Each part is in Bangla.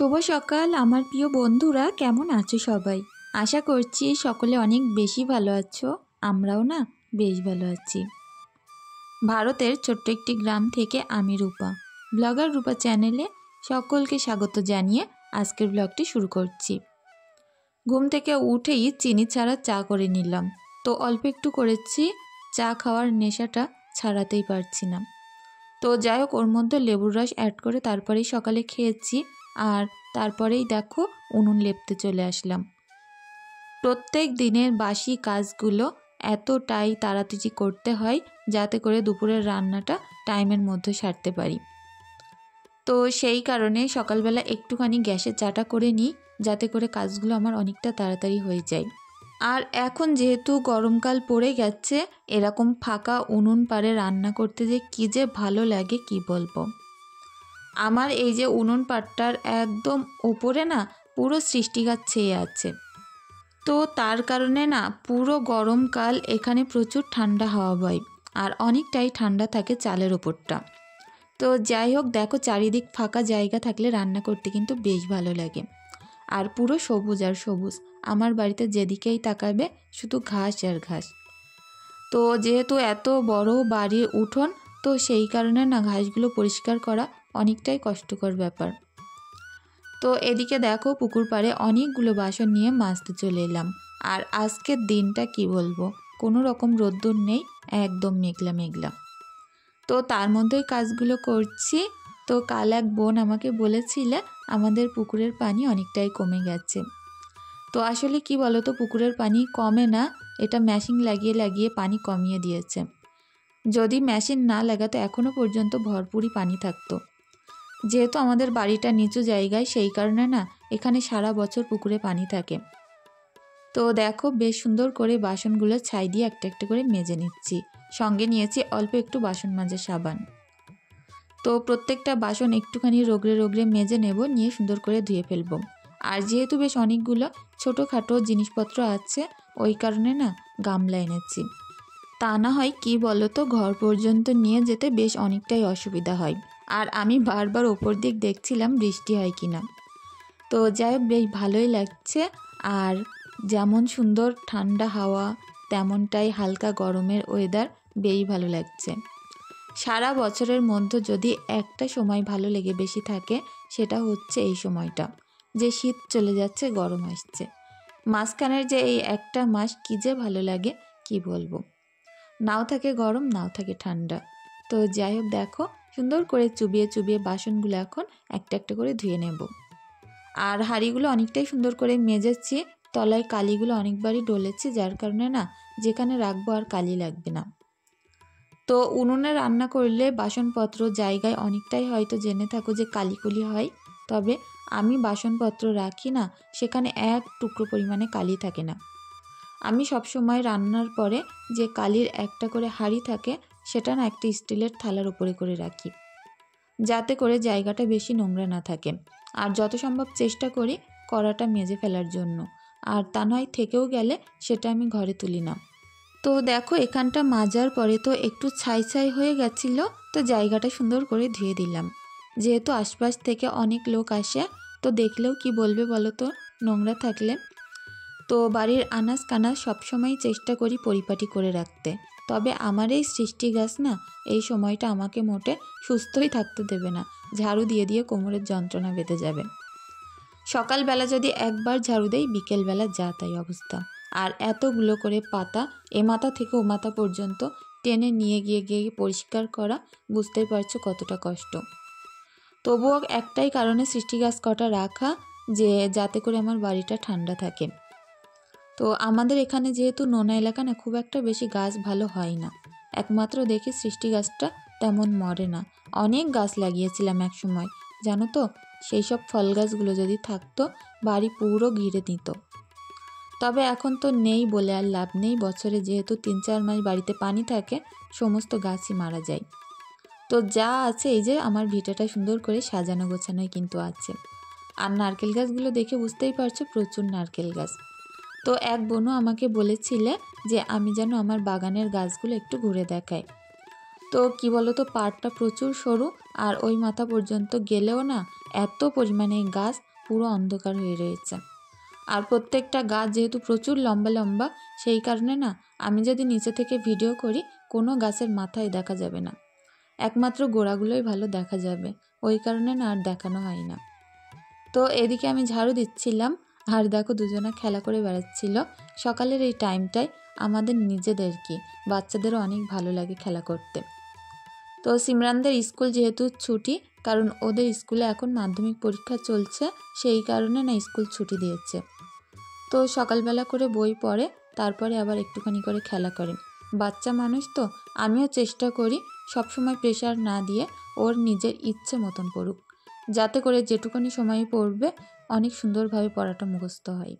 শুভ সকাল আমার প্রিয় বন্ধুরা, কেমন আছো সবাই? আশা করছি সকলে অনেক বেশি ভালো আছো। আমরাও না বেশ ভালো আছি। ভারতের ছোট্ট একটি গ্রাম থেকে আমি রূপা, ব্লগার রূপা চ্যানেলে সকলকে স্বাগত জানিয়ে আজকের ব্লগটি শুরু করছি। ঘুম থেকে উঠেই চিনি ছাড়া চা করে নিলাম। তো অল্প একটু করেছি, চা খাওয়ার নেশাটা ছাড়াতেই পারছি না। তো যাই হোক, ওর মধ্যে লেবুর রস অ্যাড করে তারপরেই সকালে খেয়েছি। আর তারপরেই দেখো উনুন লেপতে চলে আসলাম। প্রত্যেক দিনের বাসি কাজগুলো এতটাই তাড়াতাড়ি করতে হয় যাতে করে দুপুরের রান্নাটা টাইমের মধ্যে সারতে পারি। তো সেই কারণে সকালবেলা একটুখানি গ্যাসে চাটা করে নিই, যাতে করে কাজগুলো আমার অনেকটা তাড়াতাড়ি হয়ে যায়। আর এখন যেহেতু গরমকাল পড়ে গেছে, এরকম ফাঁকা উনুন পাড়ে রান্না করতে যে কী যে ভালো লাগে কি বলবো। আমার এই যে উনুন পাড়টার একদম ওপরে না পুরো সৃষ্টি গাছ ছেয়ে আছে। তো তার কারণে না পুরো গরমকাল এখানে প্রচুর ঠান্ডা হাওয়া বয় আর অনেকটাই ঠান্ডা থাকে চালের ওপরটা। তো যাই হোক, দেখো চারিদিক ফাঁকা জায়গা থাকলে রান্না করতে কিন্তু বেশ ভালো লাগে। আর পুরো সবুজ আর সবুজ, আমার বাড়িতে যেদিকেই তাকাবে শুধু ঘাস আর ঘাস। তো যেহেতু এত বড় বাড়ির উঠোন, তো সেই কারণে না ঘাসগুলো পরিষ্কার করা অনেকটাই কষ্টকর ব্যাপার। তো এদিকে দেখো পুকুর পাড়ে অনেকগুলো বাসন নিয়ে মাজতে চলে এলাম। আর আজকের দিনটা কি বলবো, কোনো রকম রোদ্দুর নেই, একদম মেঘলা মেঘলা। তো তার মধ্যেই কাজগুলো করছি। তো কাল এক বোন আমাকে বলেছিলে আমাদের পুকুরের পানি অনেকটাই কমে গেছে। তো আসলে কি বলো তো, পুকুরের পানি কমে না, এটা মেশিন লাগিয়ে লাগিয়ে পানি কমিয়ে দিয়েছে। যদি মেশিন না লাগাতো এখনও পর্যন্ত ভরপুরই পানি থাকতো। যেহেতু আমাদের বাড়িটা নিচু জায়গায়, সেই কারণে না এখানে সারা বছর পুকুরে পানি থাকে। তো দেখো বেশ সুন্দর করে বাসনগুলো ছাই দিয়ে একটা একটা করে মেজে নিচ্ছি। সঙ্গে নিয়েছি অল্প একটু বাসন মাজার সাবান। তো প্রত্যেকটা বাসন একটুখানি রগড়ে রগড়ে মেজে নেব, নিয়ে সুন্দর করে ধুয়ে ফেলবো। আর যেহেতু বেশ অনেকগুলো ছোটোখাটো জিনিসপত্র আছে, ওই কারণে না গামলা এনেছি। তা না হয় কি বলো তো, ঘর পর্যন্ত নিয়ে যেতে বেশ অনেকটাই অসুবিধা হয়। আর আমি বারবার ওপর দিক দেখছিলাম বৃষ্টি হয় কি না। তো যাই হোক, বেশ ভালোই লাগছে। আর যেমন সুন্দর ঠান্ডা হাওয়া, তেমনটাই হালকা গরমের ওয়েদার, বেশ ভালো লাগছে। সারা বছরের মধ্যে যদি একটা সময় ভালো লেগে বেশি থাকে, সেটা হচ্ছে এই সময়টা, যে শীত চলে যাচ্ছে গরম আসছে। মাঝখানের যে এই একটা মাস কী যে ভালো লাগে কি বলবো। নাও থাকে গরম, নাও থাকে ঠান্ডা। তো যাই হোক, দেখো সুন্দর করে চুবিয়ে চুবিয়ে বাসনগুলো এখন একটা একটা করে ধুয়ে নেব। আর হাঁড়িগুলো অনেকটাই সুন্দর করে মেজেছি, তলায় কালিগুলো অনেকবারই ডলেছি, যার কারণে না যেখানে রাখবো আর কালি লাগবে না। তো উনুনে রান্না করলে বাসনপত্র জায়গায় অনেকটাই হয়তো জেনে থাকো যে কালিকুলি হয়, তবে আমি বাসনপত্র রাখি না সেখানে এক টুকরো পরিমাণে কালি থাকে না। আমি সবসময় রান্নার পরে যে কালির একটা করে হাঁড়ি থাকে, সেটা না একটা স্টিলের থালার উপরে করে রাখি, যাতে করে জায়গাটা বেশি নোংরা না থাকে। আর যত সম্ভব চেষ্টা করি কড়াটা মেজে ফেলার জন্য, আর তা নয় থেকেও গেলে সেটা আমি ঘরে তুলি না। তো দেখো এখানটা মাজার পরে তো একটু ছাই ছাই হয়ে গেছিলো, তো জায়গাটা সুন্দর করে ধুয়ে দিলাম। যেহেতু আশপাশ থেকে অনেক লোক আসে, তো দেখলেও কি বলবে বলো তো নোংরা থাকলে। তো বাড়ির আনাজ কানাজ সবসময় চেষ্টা করি পরিপাটি করে রাখতে। তবে আমার এই সৃষ্টি গাছ না এই সময়টা আমাকে মোটে সুস্থই থাকতে দেবে না, ঝাড়ু দিয়ে দিয়ে কোমরের যন্ত্রণা বেঁধে যাবে। সকালবেলা যদি একবার ঝাড়ু দেই, বিকেলবেলা যা তাই অবস্থা। আর এতগুলো করে পাতা এ মাথা থেকে ও মাথা পর্যন্ত টেনে নিয়ে গিয়ে গিয়ে পরিষ্কার করা, বুঝতেই পারছো কতটা কষ্ট। তবুও একটাই কারণে সৃষ্টি গাছ কটা রাখা, যে যাতে করে আমার বাড়িটা ঠান্ডা থাকে। তো আমাদের এখানে যেহেতু নোনা এলাকা না, খুব একটা বেশি গাছ ভালো হয় না। একমাত্র দেখি সৃষ্টি গাছটা তেমন মরে না। অনেক গাছ লাগিয়েছিলাম এক সময়, জানো তো, সেই সব ফল গাছগুলো যদি থাকতো বাড়ি পুরো ঘিরে দিত। তবে এখন তো নেই বলে আর লাভ নেই, বছরে যেহেতু 3-4 মাস বাড়িতে পানি থাকে, সমস্ত গাছই মারা যায়। তো যা আছে, এই যে আমার ভিটাটা সুন্দর করে সাজানো গোছানোই কিন্তু আছে। আর নারকেল গাছগুলো দেখে বুঝতেই পারছো প্রচুর নারকেল গাছ। তো এক বোনও আমাকে বলেছিলে যে আমি যেন আমার বাগানের গাছগুলো একটু ঘুরে দেখাই। তো কি বলো তো, পাড়টা প্রচুর সরু, আর ওই মাথা পর্যন্ত গেলেও না এত পরিমাণে গাছ, পুরো অন্ধকার হয়ে রয়েছে। আর প্রত্যেকটা গাছ যেহেতু প্রচুর লম্বা লম্বা, সেই কারণে না আমি যদি নিচে থেকে ভিডিও করি কোনো গাছের মাথায় দেখা যাবে না, একমাত্র গোড়াগুলোই ভালো দেখা যাবে, ওই কারণে না আর দেখানো হয় না। তো এদিকে আমি ঝাড়ু দিচ্ছিলাম, আর দেখো দুজনা খেলা করে বেড়াচ্ছিল। সকালের এই টাইমটায় আমাদের নিজেদেরকে, বাচ্চাদেরও অনেক ভালো লাগে খেলা করতে। তো সিমরানদের স্কুল যেহেতু ছুটি, কারণ ওদের স্কুলে এখন মাধ্যমিক পরীক্ষা চলছে, সেই কারণে না স্কুল ছুটি দিয়েছে। তো সকালবেলা করে বই পড়ে, তারপরে আবার একটুখানি করে খেলা করে। বাচ্চা মানুষ তো, আমিও চেষ্টা করি সবসময় প্রেশার না দিয়ে ওর নিজের ইচ্ছে মতন পড়ুক, যাতে করে যেটুকুনি সময় পড়বে অনেক সুন্দরভাবে পড়াটা মুখস্থ হয়।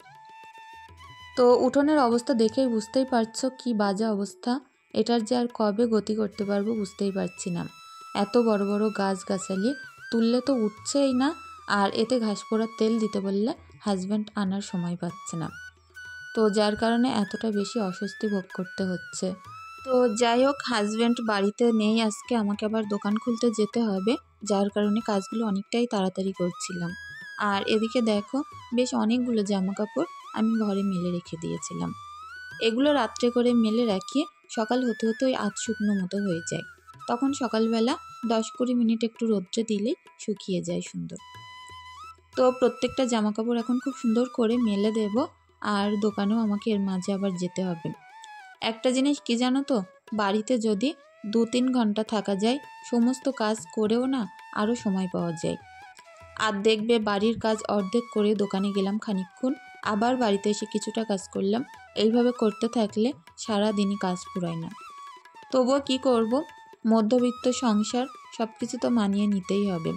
তো উঠোনের অবস্থা দেখেই বুঝতেই পারছো কি বাজে অবস্থা। এটার যে আর কবে গতি করতে পারবো বুঝতেই পারছি না। এত বড় বড় গাছগাছালি, তুললে তো উঠছেই না, আর এতে ঘাস পোড়ার তেল দিতে বললে হাজব্যান্ড আনার সময় পাচ্ছে না। তো যার কারণে এতটা বেশি অস্বস্তি ভোগ করতে হচ্ছে। তো যাই হোক, হাজব্যান্ড বাড়িতে নেই আজকে, আমাকে আবার দোকান খুলতে যেতে হবে, যার কারণে কাজগুলো অনেকটাই তাড়াতাড়ি করছিলাম। আর এদিকে দেখো, বেশ অনেকগুলো জামা কাপড় আমি ঘরে মেলে রেখে দিয়েছিলাম। এগুলো রাত্রে করে মেলে রাখি, সকাল হতে হতে ওই আধ শুকনো মতো হয়ে যায়। তখন সকালবেলা 10-20 মিনিট একটু রোদ্রে দিলেই শুকিয়ে যায় সুন্দর। তো প্রত্যেকটা জামা কাপড় এখন খুব সুন্দর করে মেলে দেব, আর দোকানেও আমাকে এর মাঝে আবার যেতে হবে। একটা জিনিস কি জানো তো, বাড়িতে যদি 2-3 ঘন্টা থাকা যায়, সমস্ত কাজ করেও না আরও সময় পাওয়া যায়। আর দেখবে বাড়ির কাজ অর্ধেক করে দোকানে গেলাম খানিকক্ষণ, আবার বাড়িতে এসে কিছুটা কাজ করলাম, এইভাবে করতে থাকলে সারা দিনই কাজ ফুরায় না। তবুও কি করব, মধ্যবিত্ত সংসার, সব কিছু তো মানিয়ে নিতেই হবে।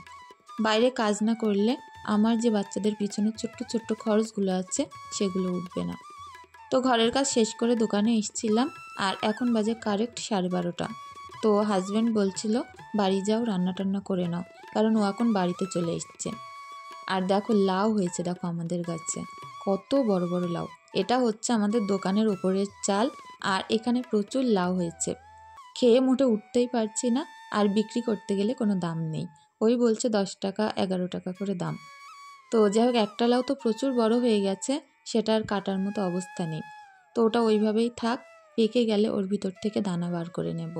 বাইরে কাজ না করলে আমার যে বাচ্চাদের পিছনে ছোট্ট ছোট্ট খরচগুলো আছে সেগুলো উঠবে না। তো ঘরের কাজ শেষ করে দোকানে এসেছিলাম, আর এখন বাজে কারেক্ট 12:30। তো হাজব্যান্ড বলছিল বাড়ি যাও, রান্না টান্না করে নাও, কারণ ও এখন বাড়িতে চলে এসছে। আর দেখো লাউ হয়েছে, দেখো আমাদের গাছে কত বড় বড় লাউ। এটা হচ্ছে আমাদের দোকানের ওপরের চাল, আর এখানে প্রচুর লাউ হয়েছে। খেয়ে মোটে উঠতেই পারছি না, আর বিক্রি করতে গেলে কোনো দাম নেই, ওই বলছে 10 টাকা 11 টাকা করে দাম। তো যাই হোক, একটা লাউ তো প্রচুর বড় হয়ে গেছে, সেটা আর কাটার মতো অবস্থা নেই। তো ওটা ওইভাবেই থাক, পেকে গেলে ওর ভিতর থেকে দানা বার করে নেব।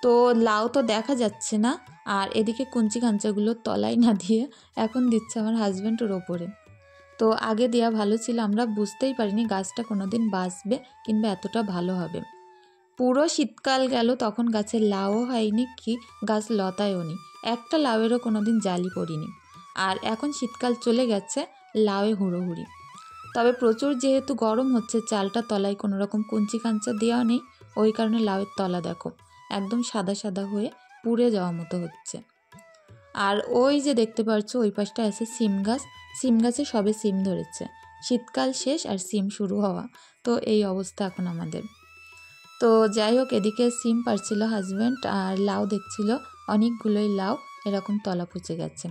তো লাউ তো দেখা যাচ্ছে না, আর এদিকে কুঞ্চি খাঞ্চাগুলো তলায় না দিয়ে এখন দিচ্ছে আমার হাজব্যান্ড ওর ওপরে। তো আগে দেওয়া ভালো ছিল, আমরা বুঝতেই পারিনি গাছটা কোনো দিন বাঁচবে কিংবা এতটা ভালো হবে। পুরো শীতকাল গেল, তখন গাছের লাউও হয়নি, কি গাছ লতায়ও নি, একটা লাউয়েরও কোনো দিন জালি পড়িনি। আর এখন শীতকাল চলে গেছে, লাউয়ে হুড়োহুড়ি। তবে প্রচুর যেহেতু গরম হচ্ছে, চালটা তলায় কোনো রকম কুঞ্চি কাঞ্চা দেওয়া নেই, ওই কারণে লাউয়ের তলা দেখো একদম সাদা সাদা হয়ে পুড়ে যাওয়া মতো হচ্ছে। আর ওই যে দেখতে পাচ্ছ ওই পাশটা আছে সিম গাছ, সিম গাছে সবে সিম ধরেছে, শীতকাল শেষ আর সিম শুরু হওয়া, তো এই অবস্থা এখন আমাদের। তো যাই হোক, এদিকে সিম পারছিল হাজব্যান্ড, আর লাউ দেখছিল অনেকগুলোই লাউ এরকম তলা পচে গেছে।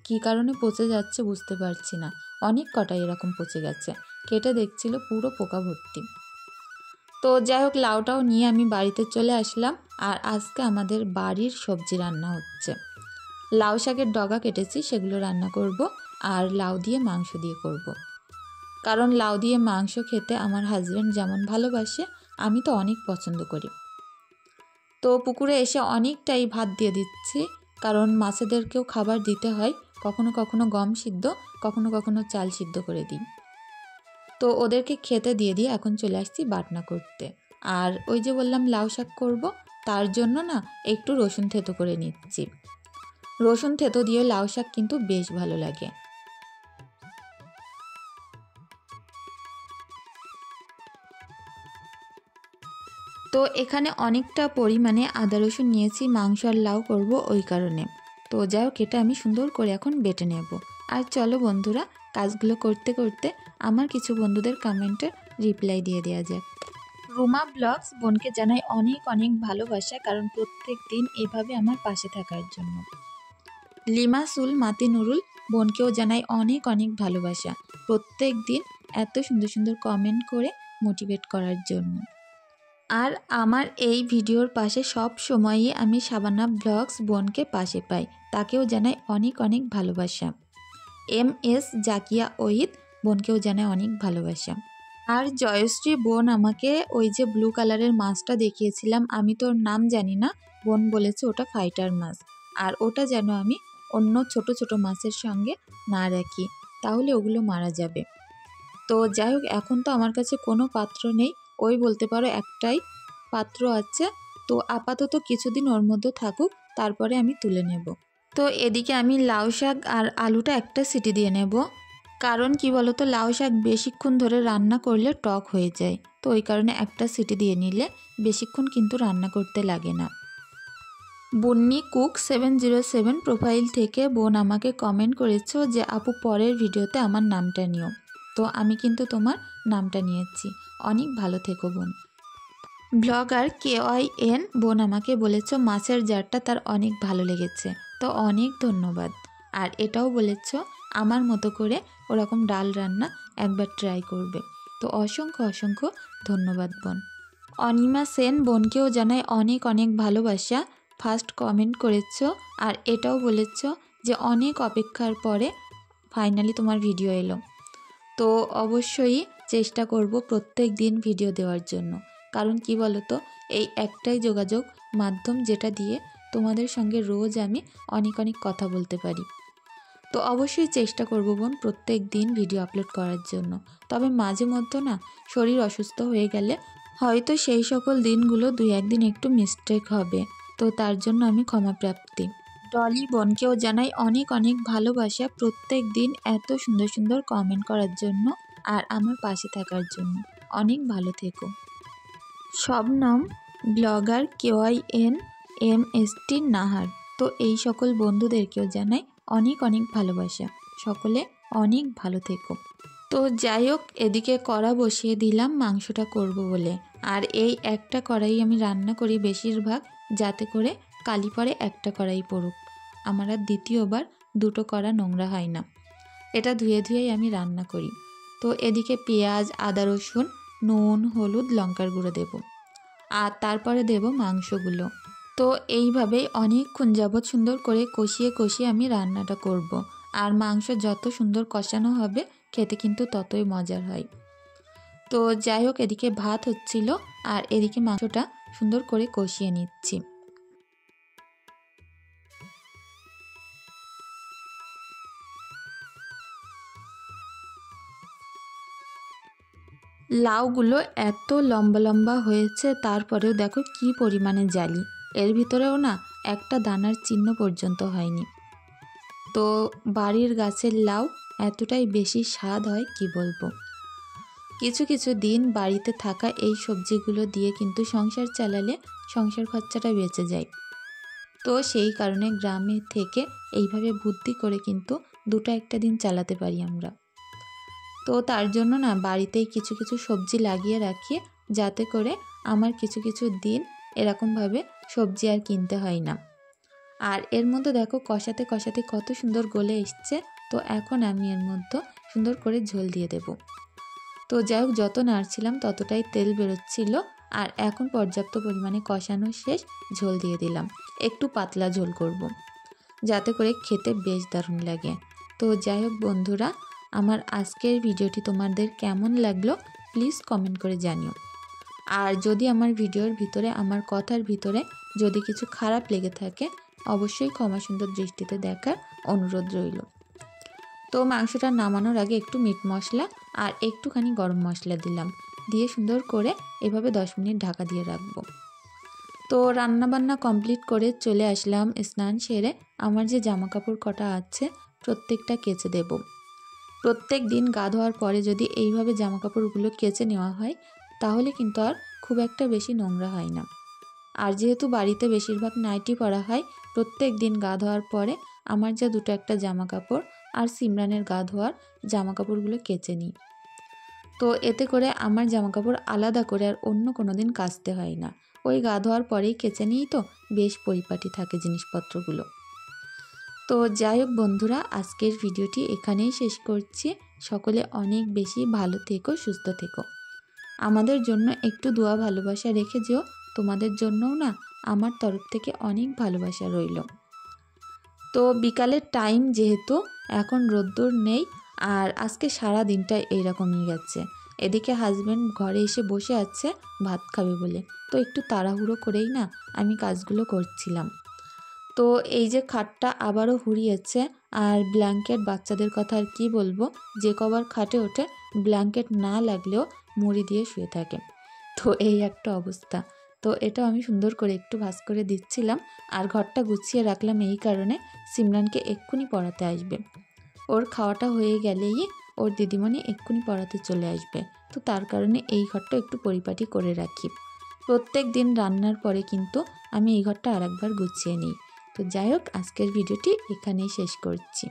কী কারণে পচে যাচ্ছে বুঝতে পারছি না, অনেক কটাই এরকম পচে গেছে, কেটে দেখছিল পুরো পোকা ভর্তি। তো যাই হোক, লাউটাও নিয়ে আমি বাড়িতে চলে আসলাম, আর আজকে আমাদের বাড়ির সবজি রান্না হচ্ছে। লাউ শাকের ডগা কেটেছি, সেগুলো রান্না করব, আর লাউ দিয়ে মাংস দিয়ে করব। কারণ লাউ দিয়ে মাংস খেতে আমার হাজব্যান্ড যেমন ভালোবাসে, আমি তো অনেক পছন্দ করি। তো পুকুরে এসে অনেকটাই ভাত দিয়ে দিচ্ছি, কারণ মাছেদেরকেও খাবার দিতে হয়, কখনো কখনো গম সিদ্ধ, কখনো কখনো চাল সিদ্ধ করে দিই। তো ওদেরকে খেতে দিয়ে দিয়ে এখন চলে আসছি বাটনা করতে। আর ওই যে বললাম লাউ শাক করব, তার জন্য না একটু রসুন থেতো করে নিচ্ছি। রসুন থেতো দিয়ে লাউ শাক কিন্তু বেশ ভালো লাগে। তো এখানে অনেকটা পরিমাণে আদা রসুন নিয়েছি, মাংস আর লাউ করব ওই কারণে। তো যাই হোক, এটা আমি সুন্দর করে এখন বেটে নেব। আর চলো বন্ধুরা, কাজগুলো করতে করতে আমার কিছু বন্ধুদের কমেন্টে রিপ্লাই দিয়ে দেওয়া যাক। রুমা ব্লগস বোনকে জানাই অনেক অনেক ভালোবাসা, কারণ প্রত্যেক দিন এভাবে আমার পাশে থাকার জন্য। লিমা সুল মাতি নুরুল বোনকেও জানাই অনেক অনেক ভালোবাসা, প্রত্যেক দিন এত সুন্দর সুন্দর কমেন্ট করে মোটিভেট করার জন্য। আর আমার এই ভিডিওর পাশে সব সময়ই আমি শাবানা ব্লগস বোনকে পাশে পাই, তাকেও জানাই অনেক অনেক ভালোবাসা। MS জাকিয়া ওহিদ বোনকেও জানায় অনেক ভালোবাসা। আর জয়শ্রী বোন আমাকে ওই যে ব্লু কালারের মাছটা দেখিয়েছিলাম, আমি তো ওর নাম জানি না, বোন বলেছে ওটা ফাইটার মাছ, আর ওটা যেন আমি অন্য ছোট ছোট মাছের সঙ্গে না রাখি, তাহলে ওগুলো মারা যাবে। তো যাই হোক, এখন তো আমার কাছে কোনো পাত্র নেই, ওই বলতে পারো একটাই পাত্র আছে। তো আপাতত কিছুদিন ওর মধ্যে থাকুক, তারপরে আমি তুলে নেব। তো এদিকে আমি লাউ শাক আর আলুটা একটা সিটি দিয়ে নেব, কারণ কি বলো তো, লাউ শাক বেশিক্ষণ ধরে রান্না করলে টক হয়ে যায়, তো ওই কারণে একটা সিটি দিয়ে নিলে বেশিক্ষণ কিন্তু রান্না করতে লাগে না। বন্নি কুক 707 প্রোফাইল থেকে বোন আমাকে কমেন্ট করেছো যে আপু পরের ভিডিওতে আমার নামটা নিও, তো আমি কিন্তু তোমার নামটা নিয়েছি। অনেক ভালো থেকো বোন। ব্লগার KYN বোন আমাকে বলেছো মাছের জারটা তার অনেক ভালো লেগেছে, তো অনেক ধন্যবাদ। আর এটাও বলেছো আমার মতো করে ওরকম ডাল রান্না একবার ট্রাই করবে, তো অসংখ্য অসংখ্য ধন্যবাদ বোন। অনিমা সেন বোনকেও জানাই অনেক অনেক ভালোবাসা, ফার্স্ট কমেন্ট করেছো, আর এটাও বলেছো যে অনেক অপেক্ষার পরে ফাইনালি তোমার ভিডিও এলো। তো অবশ্যই চেষ্টা করব প্রত্যেক দিন ভিডিও দেওয়ার জন্য, কারণ কি বলো তো, এই একটাই যোগাযোগ মাধ্যম যেটা দিয়ে তোমাদের সঙ্গে রোজ আমি অনেক অনেক কথা বলতে পারি। তো অবশ্যই চেষ্টা করব বোন প্রত্যেক দিন ভিডিও আপলোড করার জন্য। তবে মাঝে মধ্যে না শরীর অসুস্থ হয়ে গেলে হয়তো সেই সকল দিনগুলো 2-1 দিন একটু মিস্টেক হবে, তো তার জন্য আমি ক্ষমাপ্রাপ্তি। ডলি বোনকেও জানাই অনেক অনেক ভালোবাসা প্রত্যেক দিন এত সুন্দর সুন্দর কমেন্ট করার জন্য আর আমার পাশে থাকার জন্য। অনেক ভালো থেকো। Shabnam blogger KYN MST Nahar, তো এই সকল বন্ধুদেরকেও জানাই অনেক অনেক ভালোবাসা, সকলে অনেক ভালো থেকো। তো যাই হোক, এদিকে কড়া বসিয়ে দিলাম মাংসটা করব বলে, আর এই একটা কড়াই আমি রান্না করি বেশিরভাগ, যাতে করে কালি পরে একটা কড়াই পড়ুক, আমার আর দ্বিতীয়বার দুটো কড়া নোংরা হয় না, এটা ধুয়ে ধুয়েই আমি রান্না করি। তো এদিকে পেঁয়াজ, আদা, রসুন, নুন, হলুদ, লঙ্কার গুঁড়ো দেব, আর তারপরে দেব মাংসগুলো। তো এইভাবেই অনেকক্ষণ যাবৎ সুন্দর করে কষিয়ে কষিয়ে আমি রান্নাটা করব, আর মাংস যত সুন্দর কষানো হবে খেতে কিন্তু ততই মজার হয়। তো যাই হোক, এদিকে ভাত হচ্ছিল আর এদিকে মাংসটা সুন্দর করে কষিয়ে নিচ্ছি। লাউগুলো এত লম্বা লম্বা হয়েছে, তারপরেও দেখো কি পরিমাণে জালি, এর ভিতরেও না একটা দানার চিহ্ন পর্যন্ত হয়নি। তো বাড়ির গাছের লাউ এতটাই বেশি স্বাদ হয় কি বলবো। কিছু কিছু দিন বাড়িতে থাকা এই সবজিগুলো দিয়ে কিন্তু সংসার চালালে সংসার খরচাটা বেঁচে যায়। তো সেই কারণে গ্রামে থেকে এইভাবে বুদ্ধি করে কিন্তু দুটো একটা দিন চালাতে পারি আমরা। তো তার জন্য না বাড়িতেই কিছু কিছু সবজি লাগিয়ে রাখি, যাতে করে আমার কিছু কিছু দিন এরকমভাবে সবজি আর কিনতে হয় না। আর এর মধ্যে দেখো কষাতে কষাতে কত সুন্দর গলে এসছে, তো এখন আমি এর মধ্যে সুন্দর করে ঝোল দিয়ে দেব। তো যাই হোক, যত নাড়ছিলাম ততটাই তেল বেরোচ্ছিল, আর এখন পর্যাপ্ত পরিমাণে কষানো শেষ, ঝোল দিয়ে দিলাম। একটু পাতলা ঝোল করব, যাতে করে খেতে বেশ দারুণ লাগে। তো যাই হোক বন্ধুরা, আমার আজকের ভিডিওটি তোমাদের কেমন লাগলো প্লিজ কমেন্ট করে জানিও। আর যদি আমার ভিডিওর ভিতরে, আমার কথার ভিতরে যদি কিছু খারাপ লেগে থাকে, অবশ্যই ক্ষমা সুন্দর দৃষ্টিতে দেখার অনুরোধ রইল। তো মাংসটা নামানোর আগে একটু মিট মশলা আর একটুখানি গরম মশলা দিলাম, দিয়ে সুন্দর করে এভাবে 10 মিনিট ঢাকা দিয়ে রাখবো। তো রান্নাবান্না কমপ্লিট করে চলে আসলাম স্নান সেরে। আমার যে জামা কাপড় কটা আছে প্রত্যেকটা কেচে দেব। প্রত্যেক দিন গা ধোয়ার পরে যদি এইভাবে জামা কাপড়গুলো কেচে নেওয়া হয়, তাহলে কিন্তু আর খুব একটা বেশি নোংরা হয় না। আর যেহেতু বাড়িতে বেশিরভাগ নাইটি পরা হয়, প্রত্যেক দিন গা ধোয়ার পরে আমার যা দুটো একটা জামা কাপড় আর সিমরানের গা ধোয়ার জামা কাপড়গুলো কেচে নিই। তো এতে করে আমার জামা কাপড় আলাদা করে আর অন্য কোনো দিন কাচতে হয় না, ওই গা ধোয়ার পরেই কেচে নিই, তো বেশ পরিপাটি থাকে জিনিসপত্রগুলো। তো যাই হোক বন্ধুরা, আজকের ভিডিওটি এখানেই শেষ করছি। সকলে অনেক বেশি ভালো থেকো, সুস্থ থেকো। আমাদের জন্য একটু দোয়া ভালোবাসা রেখে যেও, তোমাদের জন্যও না আমার তরফ থেকে অনেক ভালোবাসা রইল। তো বিকালের টাইম যেহেতু এখন রোদ্দুর নেই, আর আজকে সারা দিনটা এইরকমই গেছে। এদিকে হাজব্যান্ড ঘরে এসে বসে আছে ভাত খাবে বলে, তো একটু তাড়াহুড়ো করেই না আমি কাজগুলো করছিলাম। তো এই যে খাটটা আবারও হুড়িয়েছে, আর ব্ল্যাঙ্কেট বাচ্চাদের কথা আর কি বলবো, যে কবার খাটে ওঠে ব্ল্যাঙ্কেট না লাগলেও মুড়ি দিয়ে শুয়ে থাকে। তো এই একটা অবস্থা। তো এটাও আমি সুন্দর করে একটু ভাঁজ করে দিচ্ছিলাম, আর ঘরটা গুছিয়ে রাখলাম এই কারণে, সিমরানকে এক্ষুনি পড়াতে আসবে। ওর খাওয়াটা হয়ে গেলেই ওর দিদিমণি এক্ষুনি পড়াতে চলে আসবে, তো তার কারণে এই ঘরটা একটু পরিপাটি করে রাখি। প্রত্যেক দিন রান্নার পরে কিন্তু আমি এই ঘরটা আরেকবার গুছিয়ে নিই। তো যাই হোক, আজকের ভিডিওটি এখানেই শেষ করছি।